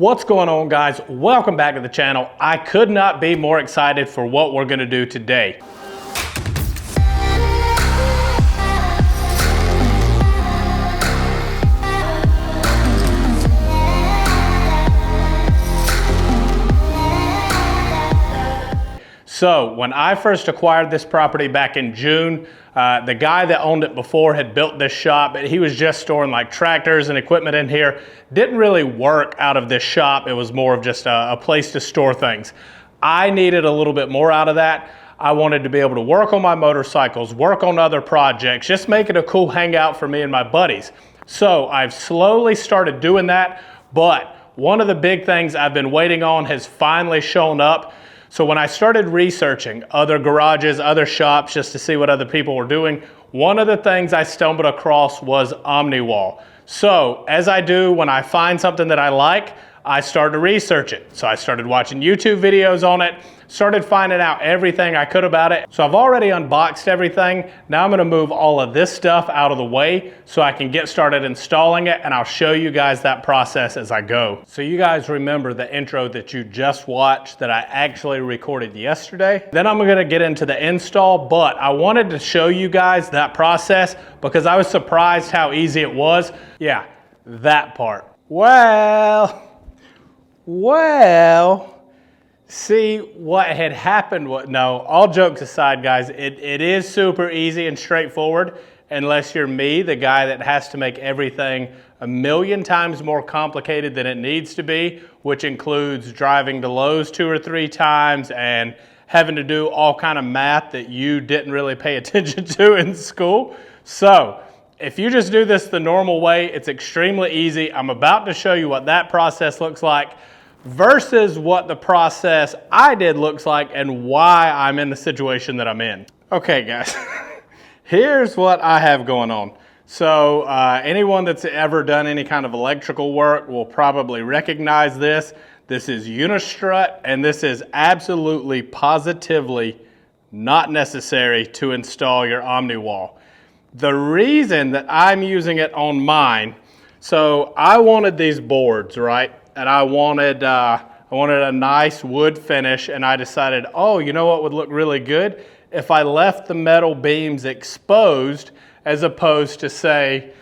What's going on, guys? Welcome back to the channel. I could not be more excited for what we're gonna do today. So when I first acquired this property back in June, the guy that owned it before had built this shop, but he was just storing like tractors and equipment in here. Didn't really work out of this shop. It was more of just a place to store things. I needed a little bit more out of that. I wanted to be able to work on my motorcycles, work on other projects, just make it a cool hangout for me and my buddies. So I've slowly started doing that, but one of the big things I've been waiting on has finally shown up. So when I started researching other garages, other shops, just to see what other people were doing, one of the things I stumbled across was OmniWall. So as I do when I find something that I like, I started to research it. So I started watching YouTube videos on it, started finding out everything I could about it. So I've already unboxed everything. Now I'm gonna move all of this stuff out of the way so I can get started installing it, and I'll show you guys that process as I go. So you guys remember the intro that you just watched that I actually recorded yesterday? Then I'm gonna get into the install, but I wanted to show you guys that process because I was surprised how easy it was. Yeah, that part. Well, see what had happened. No, all jokes aside, guys, it is super easy and straightforward unless you're me, the guy that has to make everything a million times more complicated than it needs to be, which includes driving to Lowe's 2 or 3 times and having to do all kind of math that you didn't really pay attention to in school. So if you just do this the normal way, it's extremely easy. I'm about to show you what that process looks like versus what the process I did looks like and why I'm in the situation that I'm in. Okay, guys, here's what I have going on. So anyone that's ever done any kind of electrical work will probably recognize this. This is Unistrut, and this is absolutely, positively not necessary to install your OmniWall. The reason that I'm using it on mine, so I wanted these boards, right? And I wanted a nice wood finish, and I decided, oh, you know what would look really good? If I left the metal beams exposed, as opposed to, say,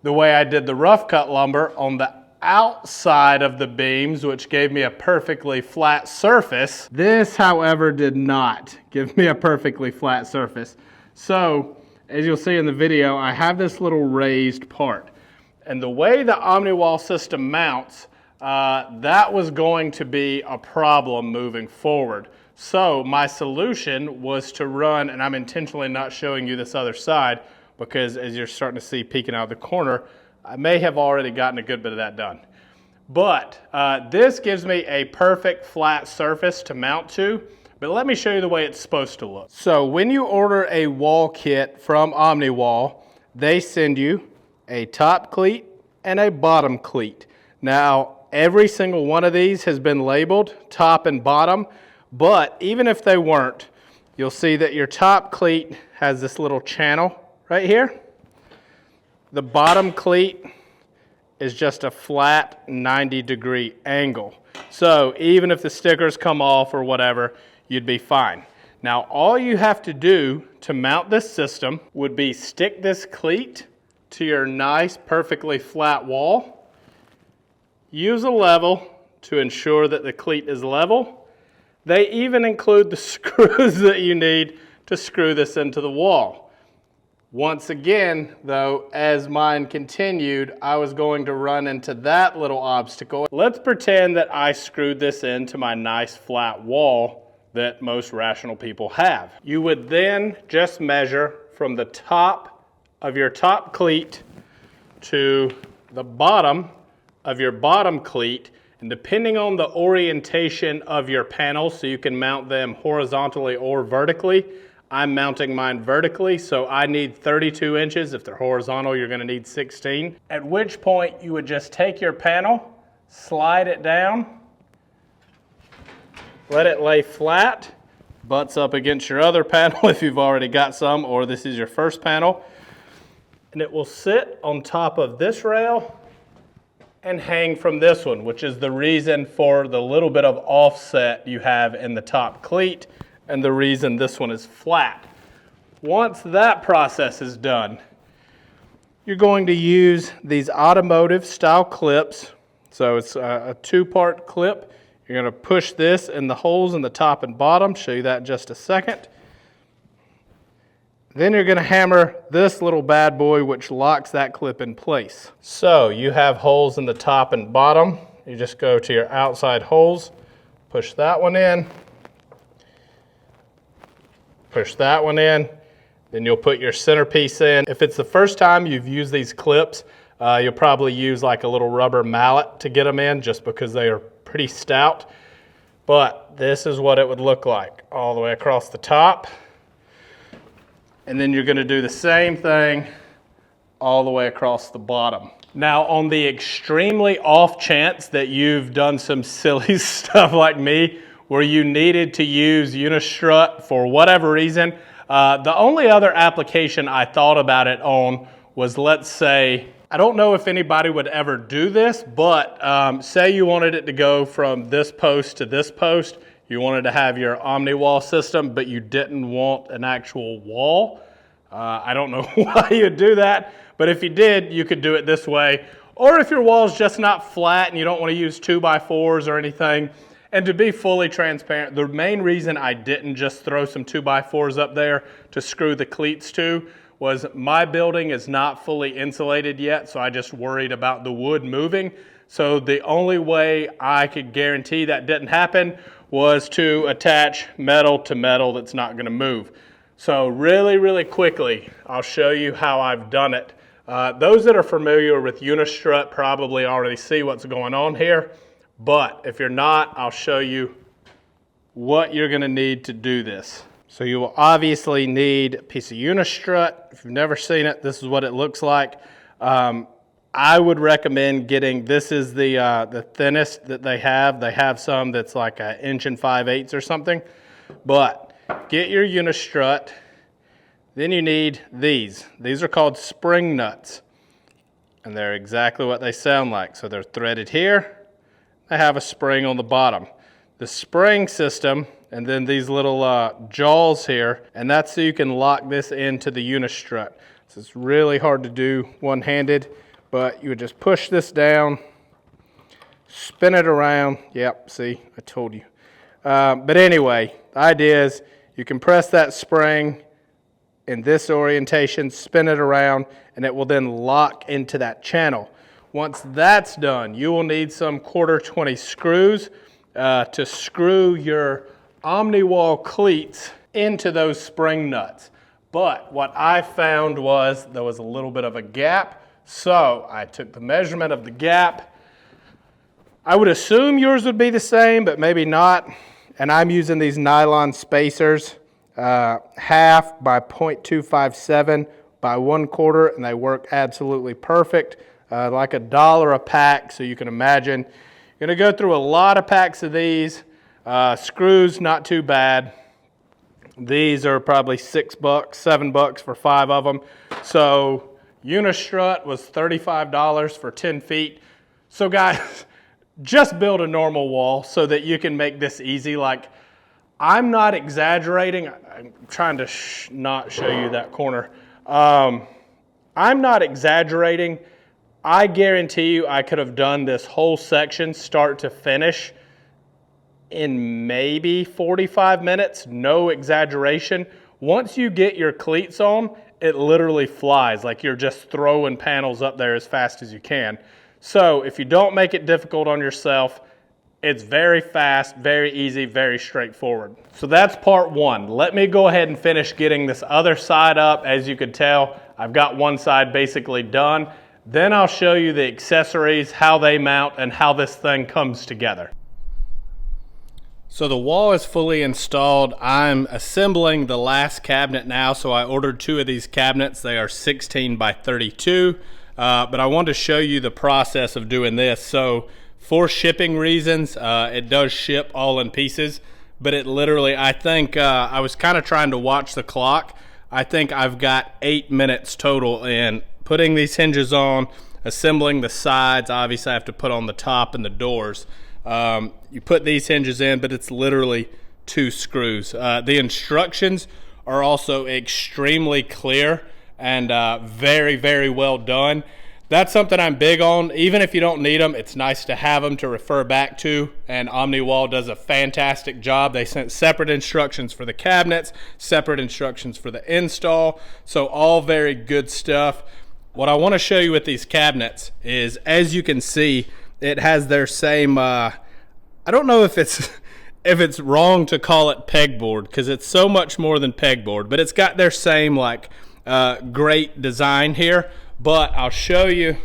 the way I did the rough cut lumber on the outside of the beams, which gave me a perfectly flat surface. This, however, did not give me a perfectly flat surface. So, as you'll see in the video, I have this little raised part. And the way the OmniWall system mounts, that was going to be a problem moving forward. So my solution was to run, and I'm intentionally not showing you this other side because as you're starting to see peeking out of the corner, I may have already gotten a good bit of that done. But this gives me a perfect flat surface to mount to. But let me show you the way it's supposed to look. So when you order a wall kit from OmniWall, they send you a top cleat and a bottom cleat. Now, every single one of these has been labeled top and bottom, but even if they weren't, you'll see that your top cleat has this little channel right here. The bottom cleat is just a flat 90-degree angle. So even if the stickers come off or whatever, you'd be fine. Now, all you have to do to mount this system would be stick this cleat to your nice, perfectly flat wall. Use a level to ensure that the cleat is level. They even include the screws that you need to screw this into the wall. Once again, though, as mine continued, I was going to run into that little obstacle. Let's pretend that I screwed this into my nice flat wall that most rational people have. You would then just measure from the top of your top cleat to the bottom of your bottom cleat, and depending on the orientation of your panels, so you can mount them horizontally or vertically. I'm mounting mine vertically, so I need 32 inches. If they're horizontal, you're gonna need 16. At which point you would just take your panel, slide it down, let it lay flat, butts up against your other panel if you've already got some, or this is your first panel, and it will sit on top of this rail and hang from this one, which is the reason for the little bit of offset you have in the top cleat and the reason this one is flat. Once that process is done, you're going to use these automotive style clips. So it's a two-part clip. You're going to push this in the holes in the top and bottom. Show you that in just a second. Then you're going to hammer this little bad boy, which locks that clip in place. So you have holes in the top and bottom. You just go to your outside holes, push that one in, push that one in, then you'll put your centerpiece in. If it's the first time you've used these clips, you'll probably use like a little rubber mallet to get them in, just because they are pretty stout. But this is what it would look like all the way across the top. And then you're going to do the same thing all the way across the bottom. Now, on the extremely off chance that you've done some silly stuff like me, where you needed to use unistrut for whatever reason, the only other application I thought about it on was, let's say, I don't know if anybody would ever do this, but say you wanted it to go from this post to this post. You wanted to have your OmniWall system, but you didn't want an actual wall. I don't know why you'd do that, but if you did, you could do it this way. Or if your wall's just not flat and you don't want to use 2x4s or anything. And to be fully transparent, the main reason I didn't just throw some 2x4s up there to screw the cleats to was my building is not fully insulated yet, so I just worried about the wood moving. So the only way I could guarantee that didn't happen was to attach metal to metal that's not going to move. So really quickly, I'll show you how I've done it. Those that are familiar with unistrut probably already see what's going on here, but if you're not, I'll show you what you're going to need to do this. So you will obviously need a piece of unistrut. If you've never seen it, this is what it looks like. I would recommend getting, this is the thinnest that they have. They have some that's like 1 5/8 inches or something. But get your unistrut. Then you need these. These are called spring nuts. And they're exactly what they sound like. So they're threaded here. They have a spring on the bottom. The spring system, and then these little jaws here, and that's so you can lock this into the unistrut. So it's really hard to do one-handed. But you would just push this down, spin it around. Yep, see, I told you. But anyway, the idea is you can press that spring in this orientation, spin it around, and it will then lock into that channel. Once that's done, you will need some 1/4-20 screws to screw your OmniWall cleats into those spring nuts. But what I found was there was a little bit of a gap. So I took the measurement of the gap. I would assume yours would be the same, but maybe not. And I'm using these nylon spacers, 1/2 by 0.257 by 1/4, and they work absolutely perfect. Like $1 a pack, so you can imagine. You're gonna go through a lot of packs of these. Screws, not too bad. These are probably $6, $7 for 5 of them. So unistrut was $35 for 10 feet. So guys, just build a normal wall so that you can make this easy. Like, I'm not exaggerating. I'm trying to not show you that corner. I'm not exaggerating. I guarantee you I could have done this whole section start to finish in maybe 45 minutes, no exaggeration. Once you get your cleats on, it literally flies, like you're just throwing panels up there as fast as you can. So if you don't make it difficult on yourself, it's very fast, very easy, very straightforward. So that's part one. Let me go ahead and finish getting this other side up. As you can tell, I've got one side basically done. Then I'll show you the accessories, how they mount, and how this thing comes together. So the wall is fully installed. I'm assembling the last cabinet now, so I ordered 2 of these cabinets. They are 16 by 32, but I wanted to show you the process of doing this. So for shipping reasons, it does ship all in pieces, but it literally, I think, I was kind of trying to watch the clock. I think I've got 8 minutes total in putting these hinges on, assembling the sides. Obviously I have to put on the top and the doors. You put these hinges in, but it's literally 2 screws. The instructions are also extremely clear and very, very well done. That's something I'm big on. Even if you don't need them, it's nice to have them to refer back to, and OmniWall does a fantastic job. They sent separate instructions for the cabinets, separate instructions for the install, so all very good stuff. What I want to show you with these cabinets is, as you can see, it has their same, I don't know if it's wrong to call it pegboard, because it's so much more than pegboard, but it's got their same like great design here. But I'll show you.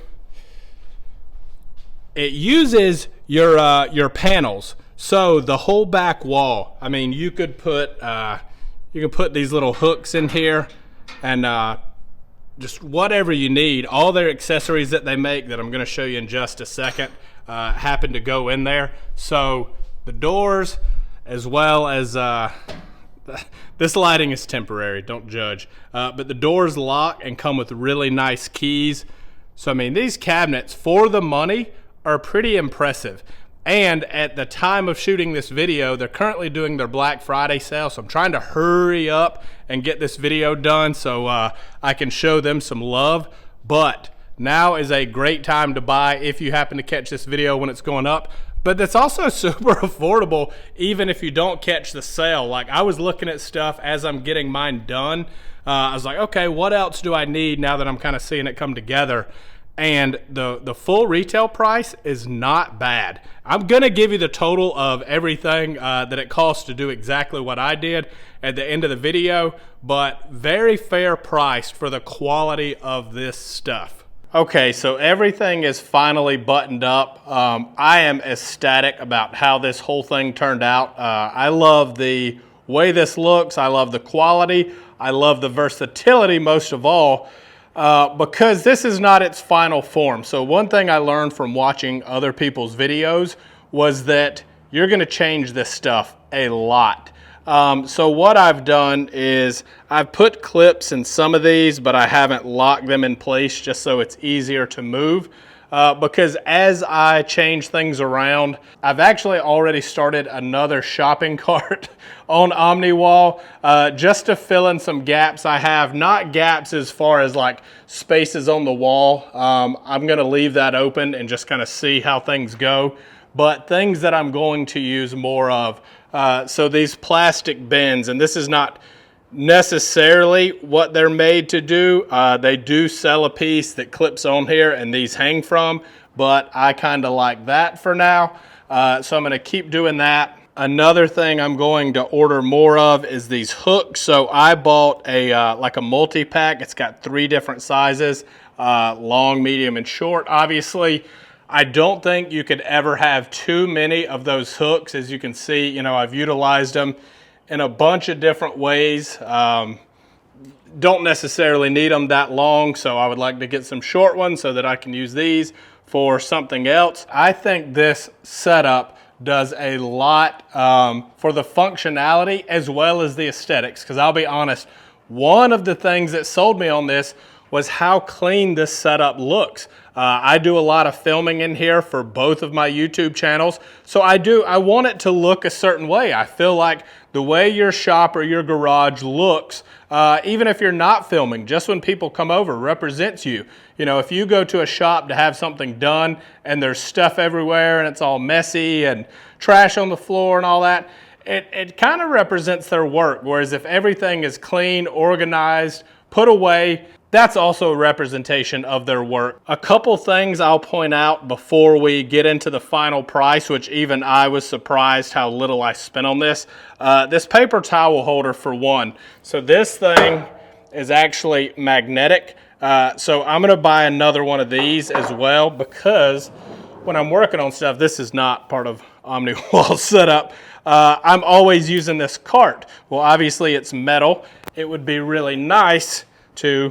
It uses your panels. So the whole back wall, I mean, you could put these little hooks in here, and just whatever you need. All their accessories that they make, that I'm going to show you in just a second, happen to go in there. So the doors, as well as this lighting is temporary, don't judge, but the doors lock and come with really nice keys. So I mean, these cabinets for the money are pretty impressive. And at the time of shooting this video, they're currently doing their Black Friday sale, so I'm trying to hurry up and get this video done so I can show them some love. But now is a great time to buy if you happen to catch this video when it's going up. But it's also super affordable even if you don't catch the sale. Like, I was looking at stuff as I'm getting mine done. I was like, okay, what else do I need now that I'm kind of seeing it come together? And the full retail price is not bad. I'm gonna give you the total of everything that it costs to do exactly what I did at the end of the video, but very fair priced for the quality of this stuff. Okay, so everything is finally buttoned up. I am ecstatic about how this whole thing turned out. I love the way this looks. I love the quality. I love the versatility most of all, because this is not its final form. So one thing I learned from watching other people's videos was that you're gonna change this stuff a lot. So what I've done is I've put clips in some of these, but I haven't locked them in place just so it's easier to move. Because as I change things around, I've actually already started another shopping cart on OmniWall just to fill in some gaps I have. Not gaps as far as like spaces on the wall. I'm gonna leave that open and just kind of see how things go. But things that I'm going to use more of. So these plastic bins, and this is not necessarily what they're made to do. They do sell a piece that clips on here and these hang from, but I kind of like that for now. So I'm going to keep doing that. Another thing I'm going to order more of is these hooks. So I bought a like a multi-pack. It's got 3 different sizes, long, medium, and short. Obviously, I don't think you could ever have too many of those hooks. As you can see, you know, I've utilized them in a bunch of different ways. Don't necessarily need them that long, so I would like to get some short ones so that I can use these for something else. I think this setup does a lot for the functionality as well as the aesthetics, because I'll be honest, one of the things that sold me on this was how clean this setup looks. I do a lot of filming in here for both of my YouTube channels, so I want it to look a certain way. I feel like the way your shop or your garage looks, even if you're not filming, just when people come over, represents you. You know, if you go to a shop to have something done and there's stuff everywhere and it's all messy and trash on the floor and all that, it kind of represents their work. Whereas if everything is clean, organized, put away, that's also a representation of their work. A couple things I'll point out before we get into the final price, which even I was surprised how little I spent on this. This paper towel holder for one. So this thing is actually magnetic. So I'm gonna buy another one of these as well, because when I'm working on stuff, this is not part of OmniWall's setup. I'm always using this cart. Well, obviously it's metal. It would be really nice to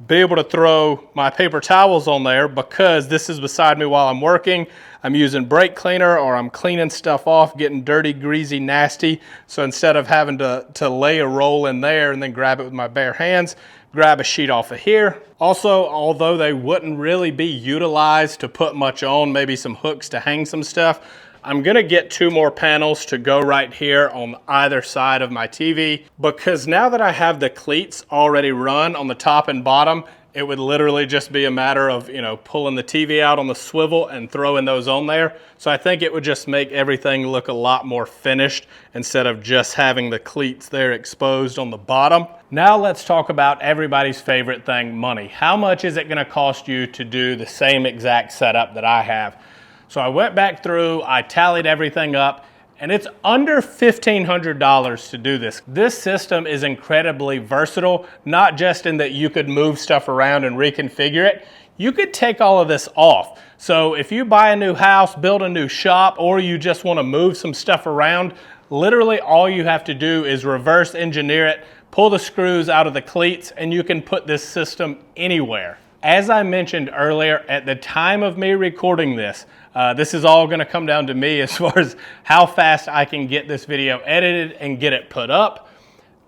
be able to throw my paper towels on there, because this is beside me while I'm working. I'm using brake cleaner, or I'm cleaning stuff off, getting dirty, greasy, nasty. So instead of having to lay a roll in there and then grab it with my bare hands, grab a sheet off of here. Also, although they wouldn't really be utilized to put much on, maybe some hooks to hang some stuff, I'm gonna get 2 more panels to go right here on either side of my TV, because now that I have the cleats already run on the top and bottom, it would literally just be a matter of, you know, pulling the TV out on the swivel and throwing those on there. So I think it would just make everything look a lot more finished instead of just having the cleats there exposed on the bottom. Now let's talk about everybody's favorite thing, money. How much is it gonna cost you to do the same exact setup that I have? So I went back through, I tallied everything up, and it's under $1,500 to do this. This system is incredibly versatile, not just in that you could move stuff around and reconfigure it. You could take all of this off. So if you buy a new house, build a new shop, or you just want to move some stuff around, literally all you have to do is reverse engineer it, pull the screws out of the cleats, and you can put this system anywhere. As I mentioned earlier, at the time of me recording this, this is all going to come down to me as far as how fast I can get this video edited and get it put up.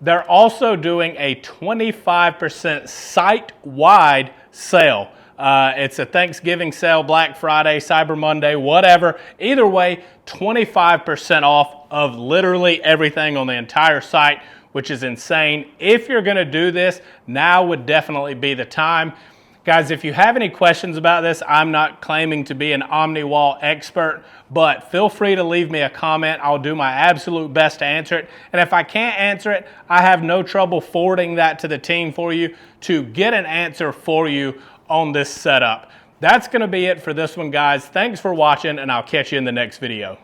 They're also doing a 25% site-wide sale. It's a Thanksgiving sale, Black Friday, Cyber Monday, whatever. Either way, 25% off of literally everything on the entire site, which is insane. If you're going to do this, now would definitely be the time. Guys, if you have any questions about this, I'm not claiming to be an OmniWall expert, but feel free to leave me a comment. I'll do my absolute best to answer it. And if I can't answer it, I have no trouble forwarding that to the team for you to get an answer for you on this setup. That's going to be it for this one, guys. Thanks for watching, and I'll catch you in the next video.